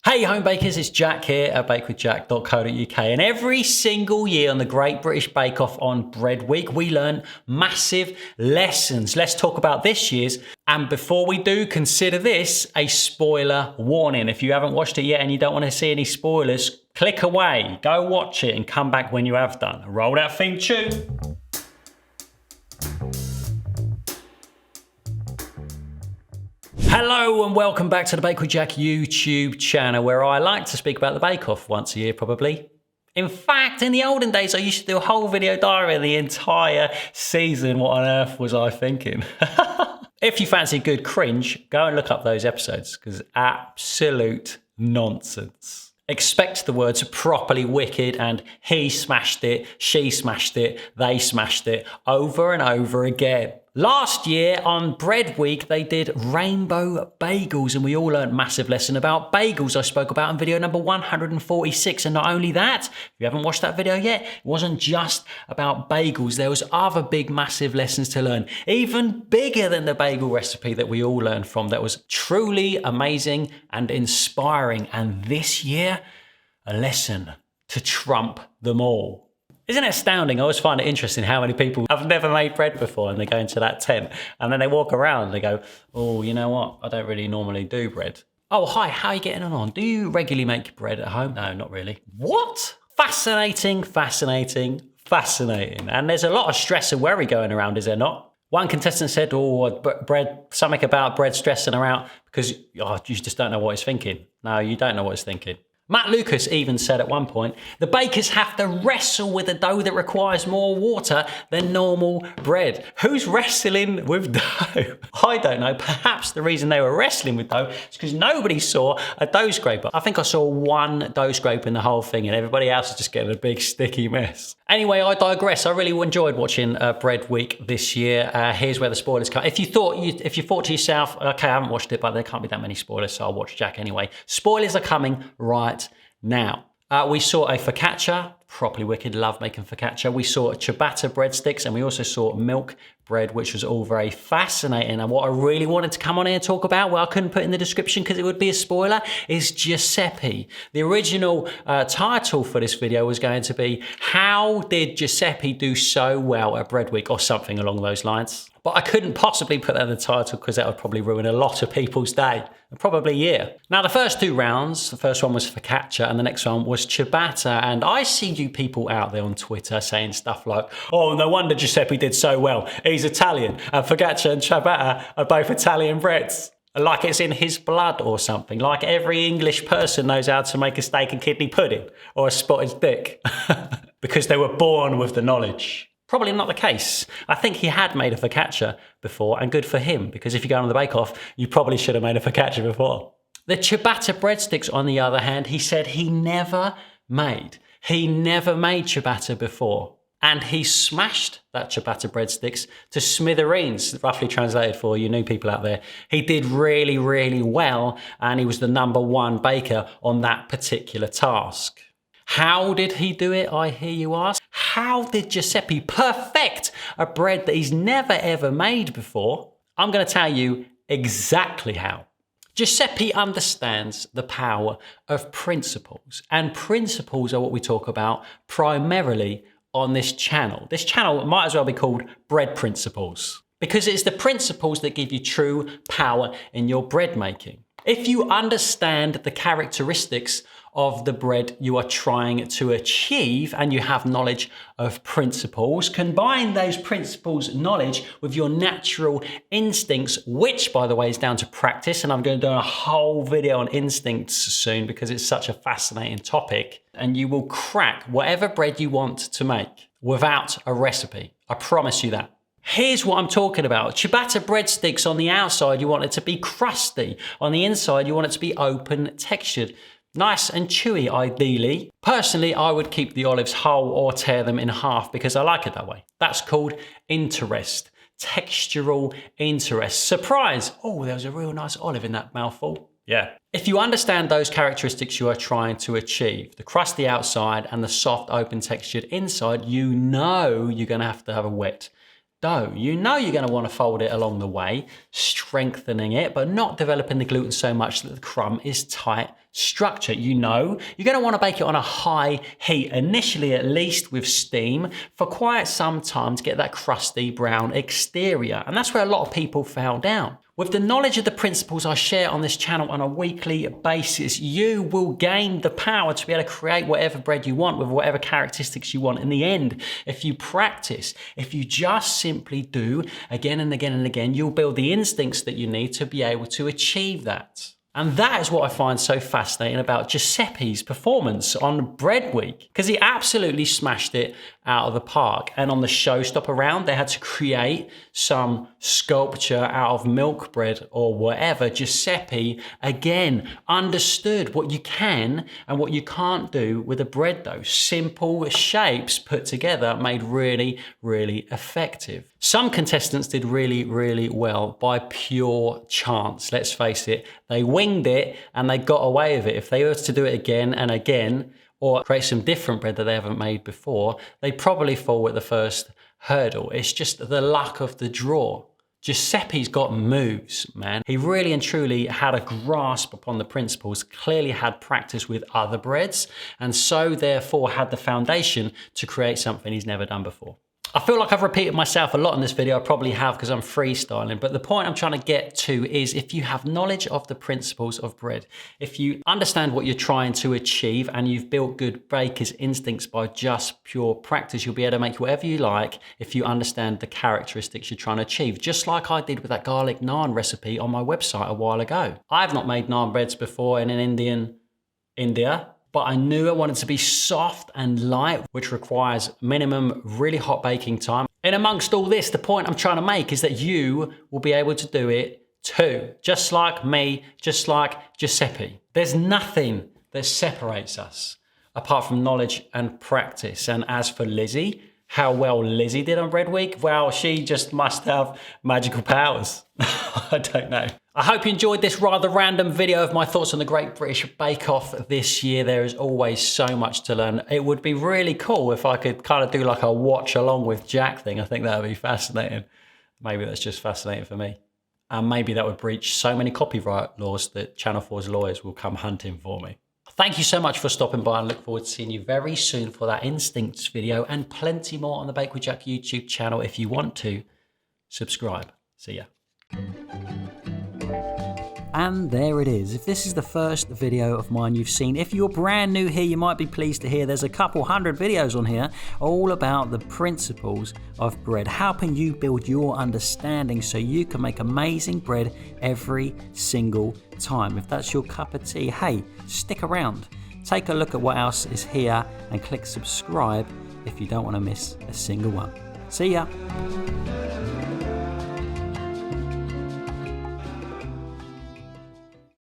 Hey home bakers, it's Jack here at bakewithjack.co.uk, and every single year on the Great British Bake Off on Bread Week we learn massive lessons. Let's talk about this year's, and before we do, consider this a spoiler warning. If you haven't watched it yet and you don't want to see any spoilers, click away, go watch it and come back when you have done. Roll that theme tune. Hello and welcome back to the Bake with Jack YouTube channel, where I like to speak about the Bake Off once a year probably. In fact, in the olden days, I used to do a whole video diary of the entire season. What on earth was I thinking? If you fancy good cringe, go and look up those episodes, because absolute nonsense. Expect the words properly wicked and he smashed it, she smashed it, they smashed it over and over again. Last year on Bread Week, they did rainbow bagels, and we all learned a massive lesson about bagels I spoke about in video number 146. And not only that, if you haven't watched that video yet, it wasn't just about bagels. There was other big, massive lessons to learn, even bigger than the bagel recipe that we all learned from. That was truly amazing and inspiring. And this year, a lesson to trump them all. Isn't it astounding? I always find it interesting how many people have never made bread before and they go into that tent and then they walk around and they go, oh, you know what? I don't really normally do bread. Oh, hi, how are you getting on? Do you regularly make bread at home? No, not really. What? Fascinating, fascinating, fascinating. And there's a lot of stress and worry going around, is there not? One contestant said, oh, bread, something about bread stressing her out because you just don't know what he's thinking. No, you don't know what he's thinking. Matt Lucas even said at one point, the bakers have to wrestle with a dough that requires more water than normal bread. Who's wrestling with dough? I don't know. Perhaps the reason they were wrestling with dough is because nobody saw a dough scraper. I think I saw one dough scraper in the whole thing and everybody else is just getting a big sticky mess. Anyway, I digress. I really enjoyed watching Bread Week this year. Here's where the spoilers come. If you thought to yourself, okay, I haven't watched it, but there can't be that many spoilers, so I'll watch Jack anyway. Spoilers are coming right now. We saw a focaccia, properly wicked, love making focaccia. We saw ciabatta breadsticks, and we also saw milk bread, which was all very fascinating. And what I really wanted to come on here and talk about, well, I couldn't put in the description because it would be a spoiler, is Giuseppe. The original title for this video was going to be, how did Giuseppe do so well at Bread Week, or something along those lines. But I couldn't possibly put that in the title because that would probably ruin a lot of people's day, and probably a year. Now, the first two rounds, the first one was focaccia and the next one was ciabatta. And I see you people out there on Twitter saying stuff like, oh, no wonder Giuseppe did so well. He's Italian, and focaccia and ciabatta are both Italian breads. Like it's in his blood or something. Like every English person knows how to make a steak and kidney pudding or a spotted dick because they were born with the knowledge. Probably not the case. I think he had made a focaccia before, and good for him, because if you go on the Bake Off, you probably should have made a focaccia before. The ciabatta breadsticks, on the other hand, he said he never made. He never made ciabatta before. And he smashed that ciabatta breadsticks to smithereens, roughly translated for you new people out there. He did really, really well, and he was the #1 baker on that particular task. How did he do it, I hear you ask? How did Giuseppe perfect a bread that he's never ever made before? I'm going to tell you exactly how. Giuseppe understands the power of principles, and principles are what we talk about primarily on this channel. This channel might as well be called Bread Principles, because it's the principles that give you true power in your bread making. If you understand the characteristics of the bread you are trying to achieve, and you have knowledge of principles, combine those principles knowledge with your natural instincts, which by the way is down to practice, and I'm going to do a whole video on instincts soon because it's such a fascinating topic, and you will crack whatever bread you want to make without a recipe. I promise you that. Here's what I'm talking about. Ciabatta breadsticks, on the outside you want it to be crusty, on the inside you want it to be open textured. Nice and chewy, ideally. Personally, I would keep the olives whole or tear them in half because I like it that way. That's called interest, textural interest. Surprise! Oh, there was a real nice olive in that mouthful. Yeah. If you understand those characteristics you are trying to achieve, the crusty outside and the soft, open textured inside, you know you're going to have a wet dough. You know you're going to want to fold it along the way, strengthening it, but not developing the gluten so much that the crumb is tight structure. You know, you're going to want to bake it on a high heat, initially at least with steam, for quite some time to get that crusty brown exterior. And that's where a lot of people fell down. With the knowledge of the principles I share on this channel on a weekly basis, you will gain the power to be able to create whatever bread you want with whatever characteristics you want in the end. If you practice, if you just simply do again and again and again, you'll build the instincts that you need to be able to achieve that. And that is what I find so fascinating about Giuseppe's performance on Bread Week, because he absolutely smashed it out of the park. And on the showstopper round, they had to create some sculpture out of milk bread or whatever. Giuseppe, again, understood what you can and what you can't do with a bread dough. Simple shapes put together made really, really effective. Some contestants did really, really well by pure chance. Let's face it, they winged it and they got away with it. If they were to do it again and again, or create some different bread that they haven't made before, they probably fall at the first hurdle. It's just the luck of the draw. Giuseppe's got moves, man. He really and truly had a grasp upon the principles, clearly had practice with other breads, and so therefore had the foundation to create something he's never done before. I feel like I've repeated myself a lot in this video. I probably have because I'm freestyling, but the point I'm trying to get to is if you have knowledge of the principles of bread, if you understand what you're trying to achieve and you've built good baker's instincts by just pure practice, you'll be able to make whatever you like if you understand the characteristics you're trying to achieve, just like I did with that garlic naan recipe on my website a while ago. I've not made naan breads before in India, but I knew I wanted to be soft and light, which requires minimum really hot baking time. And amongst all this, the point I'm trying to make is that you will be able to do it too, just like me, just like Giuseppe. There's nothing that separates us apart from knowledge and practice. And as for Lizzie, how well Lizzie did on Bread Week, well, she just must have magical powers. I don't know. I hope you enjoyed this rather random video of my thoughts on the Great British Bake Off this year. There is always so much to learn. It would be really cool if I could kind of do like a watch along with Jack thing. I think that would be fascinating. Maybe that's just fascinating for me. And maybe that would breach so many copyright laws that Channel 4's lawyers will come hunting for me. Thank you so much for stopping by and look forward to seeing you very soon for that Instincts video and plenty more on the Bake with Jack YouTube channel. If you want to, subscribe. See ya. And there it is. If this is the first video of mine you've seen, if you're brand new here, you might be pleased to hear there's a couple hundred videos on here all about the principles of bread, helping you build your understanding so you can make amazing bread every single time. If that's your cup of tea, hey, stick around. Take a look at what else is here and click subscribe if you don't want to miss a single one. See ya.